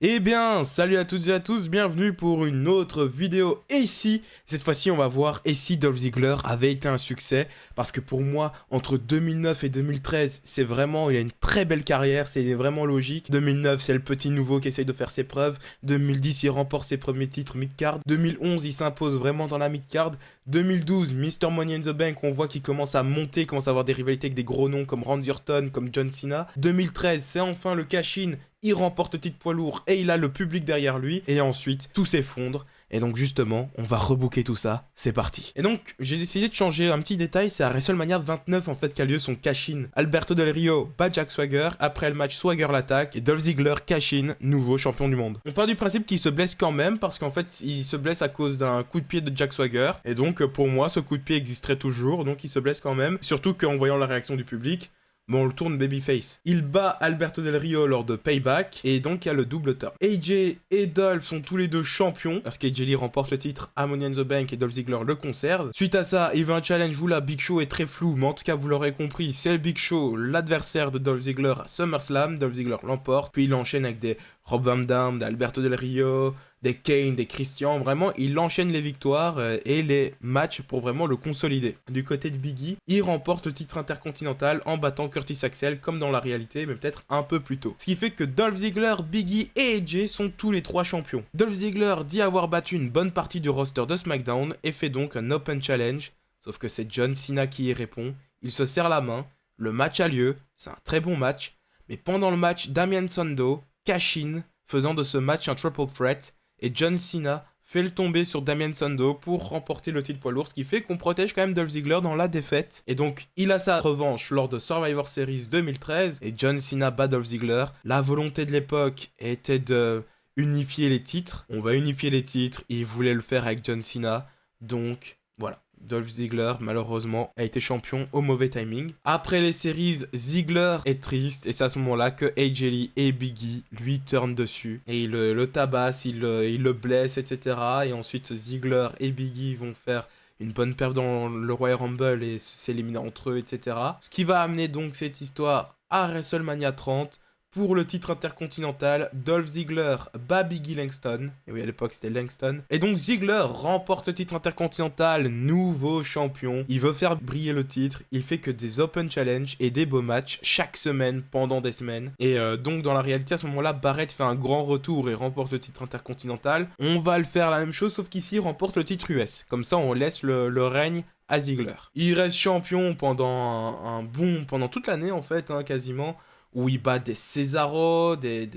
Eh bien, salut à toutes et à tous, bienvenue pour une autre vidéo. Et ici, cette fois-ci, on va voir et si Dolph Ziggler avait été un succès. Parce que pour moi, entre 2009 et 2013, il a une très belle carrière, c'est vraiment logique. 2009, c'est le petit nouveau qui essaye de faire ses preuves. 2010, il remporte ses premiers titres mid-card. 2011, il s'impose vraiment dans la mid-card. 2012, Mr. Money in the Bank, on voit qu'il commence à monter, commence à avoir des rivalités avec des gros noms comme Randy Orton, comme John Cena. 2013, c'est enfin le cash-in. Il remporte le titre poids lourd et il a le public derrière lui. Et ensuite, tout s'effondre. Et donc justement, on va rebooker tout ça. C'est parti. Et donc, j'ai décidé de changer un petit détail. C'est à WrestleMania 29 en fait qu'a lieu son cash-in. Alberto Del Rio bat Jack Swagger. Après le match, Swagger l'attaque. Et Dolph Ziggler cash-in, nouveau champion du monde. On part du principe qu'il se blesse quand même. Parce qu'en fait, il se blesse à cause d'un coup de pied de Jack Swagger. Et donc, pour moi, ce coup de pied existerait toujours. Donc, il se blesse quand même. Surtout qu'en voyant la réaction du public, bon, on le tourne babyface. Il bat Alberto Del Rio lors de Payback, et donc il y a le double turn. AJ et Dolph sont tous les deux champions, parce qu'AJ Lee remporte le titre à Money in the Bank et Dolph Ziggler le conserve. Suite à ça, il veut un challenge où la Big Show est très flou, mais en tout cas, vous l'aurez compris, c'est le Big Show, l'adversaire de Dolph Ziggler à SummerSlam. Dolph Ziggler l'emporte, puis il enchaîne avec des Rob Van Dam, d'Alberto Del Rio, des Kane, des Christian. Vraiment, il enchaîne les victoires et les matchs pour vraiment le consolider. Du côté de Biggie, il remporte le titre intercontinental en battant Curtis Axel comme dans la réalité, mais peut-être un peu plus tôt. Ce qui fait que Dolph Ziggler, Biggie et AJ sont tous les trois champions. Dolph Ziggler dit avoir battu une bonne partie du roster de SmackDown et fait donc un Open Challenge, sauf que c'est John Cena qui y répond. Il se serre la main, le match a lieu, c'est un très bon match, mais pendant le match, Damien Sandow cash-in, faisant de ce match un triple threat, et John Cena fait le tomber sur Damien Sandow pour remporter le titre poids lourd, ce qui fait qu'on protège quand même Dolph Ziggler dans la défaite. Et donc, il a sa revanche lors de Survivor Series 2013, et John Cena bat Dolph Ziggler. La volonté de l'époque était de unifier les titres. On va unifier les titres, il voulait le faire avec John Cena, donc voilà. Dolph Ziggler, malheureusement, a été champion au mauvais timing. Après les séries, Ziggler est triste, et c'est à ce moment-là que AJ Lee et Biggie lui turnent dessus. Et il le tabasse, il le blesse, etc. Et ensuite, Ziggler et Biggie vont faire une bonne perf dans le Royal Rumble et s'éliminer entre eux, etc. Ce qui va amener donc cette histoire à WrestleMania 30, pour le titre intercontinental. Dolph Ziggler bat Biggie Langston. Et oui, à l'époque, c'était Langston. Et donc, Ziggler remporte le titre intercontinental, nouveau champion. Il veut faire briller le titre. Il fait que des Open Challenge et des beaux matchs chaque semaine, pendant des semaines. Et donc, dans la réalité, à ce moment-là, Barrett fait un grand retour et remporte le titre intercontinental. On va le faire la même chose, sauf qu'ici, il remporte le titre US. Comme ça, on laisse le règne à Ziggler. Il reste champion pendant pendant toute l'année, en fait, hein, quasiment, où il bat des Cesaro, des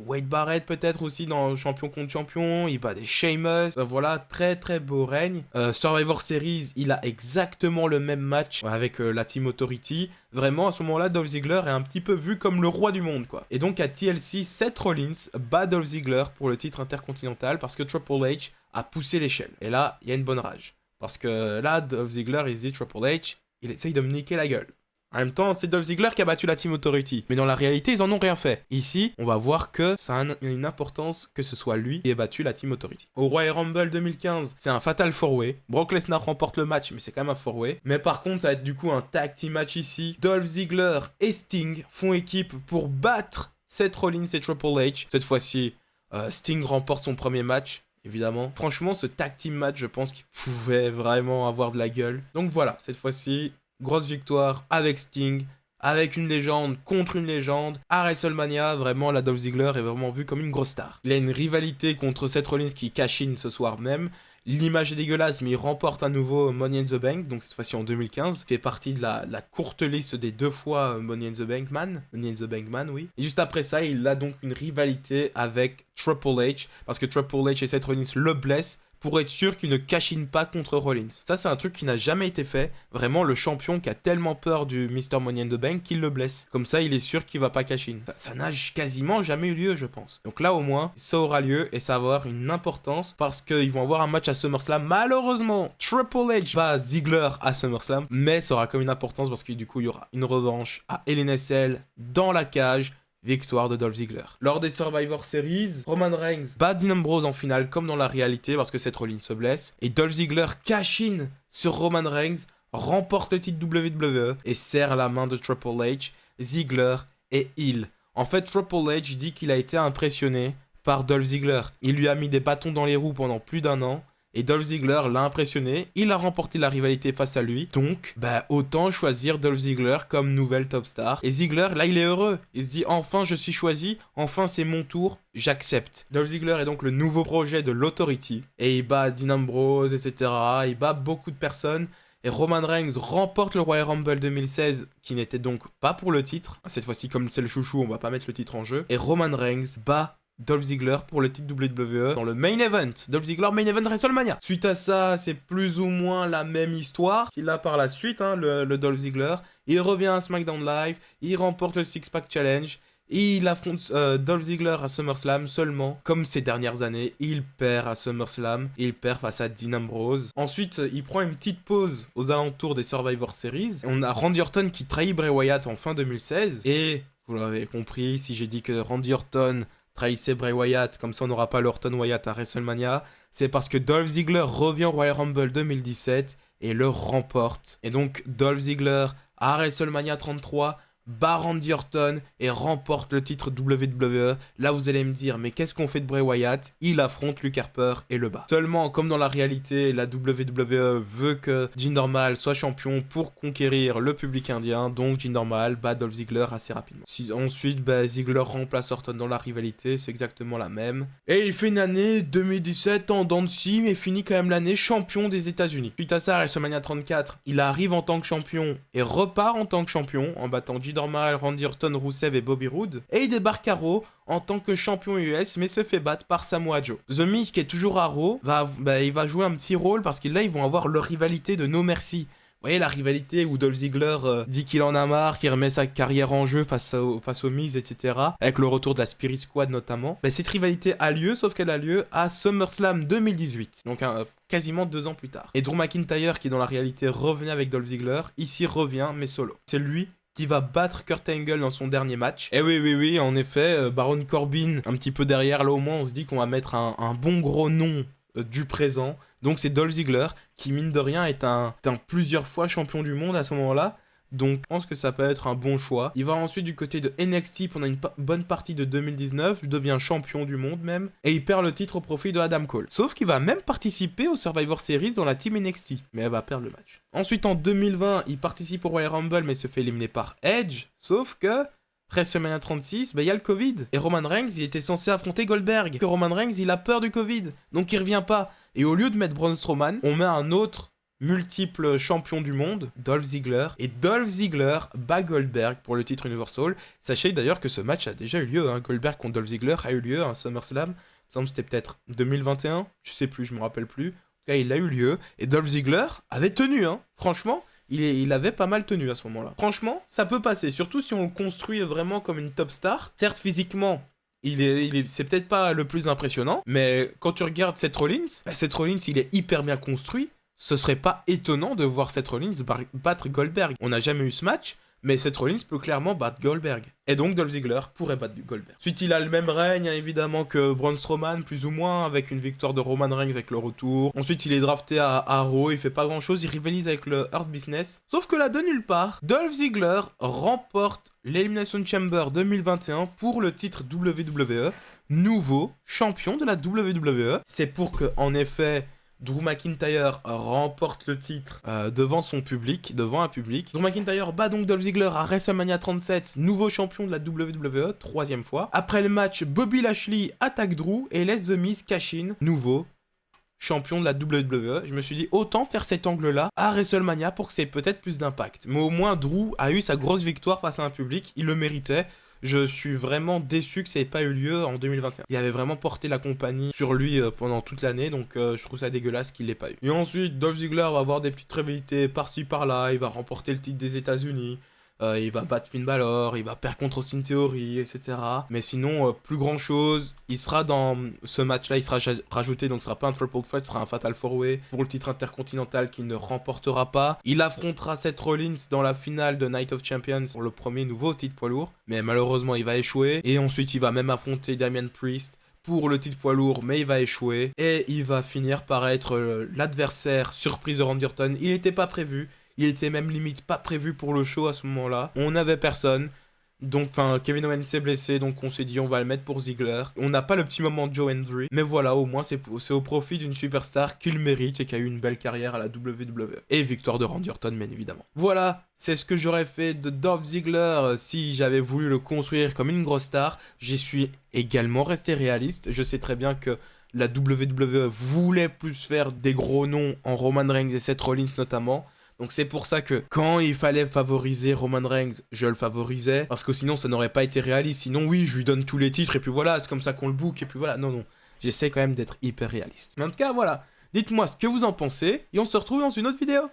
Wade Barrett peut-être aussi dans champion contre champion, il bat des Sheamus, voilà, très très beau règne. Survivor Series, il a exactement le même match avec la Team Authority. Vraiment, à ce moment-là, Dolph Ziggler est un petit peu vu comme le roi du monde, quoi. Et donc à TLC, Seth Rollins bat Dolph Ziggler pour le titre intercontinental parce que Triple H a poussé l'échelle. Et là, il y a une bonne rage. Parce que là, Dolph Ziggler, il dit Triple H, il essaye de me niquer la gueule. En même temps, c'est Dolph Ziggler qui a battu la Team Authority. Mais dans la réalité, ils en ont rien fait. Ici, on va voir que ça a une importance que ce soit lui qui ait battu la Team Authority. Au Royal Rumble 2015, c'est un Fatal 4-Way. Brock Lesnar remporte le match, mais c'est quand même un 4-Way. Mais par contre, ça va être du coup un tag team match ici. Dolph Ziggler et Sting font équipe pour battre Seth Rollins et Triple H. Cette fois-ci, Sting remporte son premier match. Évidemment. Franchement, ce tag team match, je pense qu'il pouvait vraiment avoir de la gueule. Donc voilà, cette fois-ci, grosse victoire avec Sting, avec une légende contre une légende. À WrestleMania, vraiment, la Dolph Ziggler est vraiment vue comme une grosse star. Il a une rivalité contre Seth Rollins qui cash in ce soir même. L'image est dégueulasse, mais il remporte à nouveau Money in the Bank, donc cette fois-ci en 2015. Il fait partie de la courte liste des 2 fois Money in the Bank Man. Money in the Bank Man, oui. Et juste après ça, il a donc une rivalité avec Triple H, parce que Triple H et Seth Rollins le blessent, pour être sûr qu'il ne cash-in pas contre Rollins. Ça, c'est un truc qui n'a jamais été fait. Vraiment, le champion qui a tellement peur du Mr. Money in the Bank qu'il le blesse. Comme ça, il est sûr qu'il va pas cash-in. Ça n'a quasiment jamais eu lieu, je pense. Donc là, au moins, ça aura lieu et ça va avoir une importance parce qu'ils vont avoir un match à SummerSlam. Malheureusement, Triple H va Ziggler à SummerSlam, mais ça aura comme une importance parce que du coup, il y aura une revanche à LNSL dans la cage. Victoire de Dolph Ziggler. Lors des Survivor Series, Roman Reigns bat Dean Ambrose en finale comme dans la réalité parce que Seth Rollins se blesse. Et Dolph Ziggler cash in sur Roman Reigns, remporte le titre WWE et serre la main de Triple H. Ziggler est heel. En fait, Triple H dit qu'il a été impressionné par Dolph Ziggler. Il lui a mis des bâtons dans les roues pendant plus d'un an. Et Dolph Ziggler l'a impressionné, il a remporté la rivalité face à lui, donc autant choisir Dolph Ziggler comme nouvelle top star. Et Ziggler, là il est heureux, il se dit enfin je suis choisi, enfin c'est mon tour, j'accepte. Dolph Ziggler est donc le nouveau projet de l'Authority, et il bat Dean Ambrose, etc. Il bat beaucoup de personnes. Et Roman Reigns remporte le Royal Rumble 2016, qui n'était donc pas pour le titre. Cette fois-ci, comme c'est le chouchou, on va pas mettre le titre en jeu. Et Roman Reigns bat Dolph Ziggler pour le titre WWE dans le main event. Dolph Ziggler main event WrestleMania. Suite à ça, c'est plus ou moins la même histoire qu'il a par la suite, le Dolph Ziggler. Il revient à SmackDown Live, il remporte le Six Pack Challenge. Il affronte Dolph Ziggler à SummerSlam seulement, comme ces dernières années, il perd à SummerSlam, il perd face à Dean Ambrose. Ensuite, il prend une petite pause aux alentours des Survivor Series. On a Randy Orton qui trahit Bray Wyatt en fin 2016. Et, vous l'avez compris, si j'ai dit que Randy Orton trahissait Bray Wyatt, comme ça on n'aura pas le Orton Wyatt à WrestleMania, c'est parce que Dolph Ziggler revient au Royal Rumble 2017 et le remporte. Et donc, Dolph Ziggler à WrestleMania 33 bat Randy Orton et remporte le titre WWE. Là vous allez me dire, mais qu'est-ce qu'on fait de Bray Wyatt? Il affronte Luke Harper et le bat. Seulement, comme dans la réalité, la WWE veut que Jinder Mahal soit champion pour conquérir le public indien, donc Jinder Mahal bat Dolph Ziggler assez rapidement. Ensuite, Ziggler remplace Orton dans la rivalité, c'est exactement la même. Et il fait une année 2017 en dents de scie, mais finit quand même l'année champion des États-Unis. Suite à ça, à WrestleMania 34, il arrive en tant que champion et repart en tant que champion en battant Jinder Mahal, Randy Orton, Rusev et Bobby Roode. Et il débarque à Raw en tant que champion US, mais se fait battre par Samoa Joe. The Miz, qui est toujours à Raw, il va jouer un petit rôle parce que là, ils vont avoir leur rivalité de No Mercy. Vous voyez la rivalité où Dolph Ziggler dit qu'il en a marre, qu'il remet sa carrière en jeu face au Miz, etc. Avec le retour de la Spirit Squad notamment. Cette rivalité a lieu, sauf qu'elle a lieu à SummerSlam 2018. Donc quasiment 2 ans plus tard. Et Drew McIntyre, qui dans la réalité revenait avec Dolph Ziggler, ici revient, mais solo. C'est lui qui va battre Kurt Angle dans son dernier match. Et oui, en effet, Baron Corbin, un petit peu derrière, là au moins on se dit qu'on va mettre un bon gros nom du présent. Donc c'est Dolph Ziggler, qui mine de rien est un plusieurs fois champion du monde à ce moment-là. Donc je pense que ça peut être un bon choix. Il va ensuite du côté de NXT pendant une bonne partie de 2019, il devient champion du monde même, et il perd le titre au profit de Adam Cole. Sauf qu'il va même participer au Survivor Series dans la team NXT, mais elle va perdre le match. Ensuite en 2020, il participe au Royal Rumble mais se fait éliminer par Edge, sauf que WrestleMania 36, il y a le Covid. Et Roman Reigns, il était censé affronter Goldberg. Que Roman Reigns, il a peur du Covid, donc il revient pas. Et au lieu de mettre Braun Strowman, on met un autre multiple champion du monde, Dolph Ziggler. Et Dolph Ziggler bat Goldberg pour le titre Universal. Sachez d'ailleurs que ce match a déjà eu lieu. Goldberg contre Dolph Ziggler a eu lieu à SummerSlam. Il me semble que c'était peut-être 2021. Je sais plus, je me rappelle plus. En tout cas, il a eu lieu. Et Dolph Ziggler avait tenu. Franchement, il avait pas mal tenu à ce moment-là. Franchement, ça peut passer. Surtout si on le construit vraiment comme une top star. Certes, physiquement, c'est peut-être pas le plus impressionnant. Mais quand tu regardes Seth Rollins, Seth Rollins, il est hyper bien construit. Ce serait pas étonnant de voir Seth Rollins battre Goldberg. On n'a jamais eu ce match, mais Seth Rollins peut clairement battre Goldberg. Et donc Dolph Ziggler pourrait battre Goldberg. Ensuite, il a le même règne, évidemment, que Braun Strowman, plus ou moins, avec une victoire de Roman Reigns avec le retour. Ensuite, il est drafté à Raw, il fait pas grand-chose, il rivalise avec le Hurt Business. Sauf que là, de nulle part, Dolph Ziggler remporte l'Elimination Chamber 2021 pour le titre WWE, nouveau champion de la WWE. C'est pour que, en effet, Drew McIntyre remporte le titre devant un public. Drew McIntyre bat donc Dolph Ziggler à WrestleMania 37, nouveau champion de la WWE, 3e fois. Après le match, Bobby Lashley attaque Drew et laisse The Miz cash in, nouveau champion de la WWE. Je me suis dit, autant faire cet angle-là à WrestleMania pour que c'est peut-être plus d'impact. Mais au moins, Drew a eu sa grosse victoire face à un public, il le méritait. Je suis vraiment déçu que ça n'ait pas eu lieu en 2021. Il avait vraiment porté la compagnie sur lui pendant toute l'année, donc je trouve ça dégueulasse qu'il ne l'ait pas eu. Et ensuite, Dolph Ziggler va avoir des petites rivalités par-ci par-là, il va remporter le titre des États-Unis. Il va battre Finn Balor, il va perdre contre Austin Theory, etc. Mais sinon, plus grand chose. Il sera dans ce match-là, il sera rajouté, donc ce sera pas un Triple Threat, ce sera un Fatal 4-Way pour le titre intercontinental qu'il ne remportera pas. Il affrontera Seth Rollins dans la finale de Night of Champions pour le premier nouveau titre poids lourd. Mais malheureusement, il va échouer. Et ensuite, il va même affronter Damian Priest pour le titre poids lourd, mais il va échouer. Et il va finir par être l'adversaire surprise de Randy Orton. Il n'était pas prévu. Il était même limite pas prévu pour le show à ce moment-là. On n'avait personne. Donc, enfin, Kevin Owens s'est blessé, donc on s'est dit on va le mettre pour Ziggler. On n'a pas le petit moment de Joe Hendry, mais voilà, au moins c'est au profit d'une superstar qu'il mérite et qui a eu une belle carrière à la WWE. Et victoire de Randy Orton, bien évidemment. Voilà, c'est ce que j'aurais fait de Dolph Ziggler si j'avais voulu le construire comme une grosse star. J'y suis également resté réaliste. Je sais très bien que la WWE voulait plus faire des gros noms en Roman Reigns et Seth Rollins notamment. Donc c'est pour ça que quand il fallait favoriser Roman Reigns, je le favorisais. Parce que sinon ça n'aurait pas été réaliste. Sinon oui, je lui donne tous les titres et puis voilà, c'est comme ça qu'on le book et puis voilà. Non, non, j'essaie quand même d'être hyper réaliste. Mais en tout cas, voilà. Dites-moi ce que vous en pensez et on se retrouve dans une autre vidéo.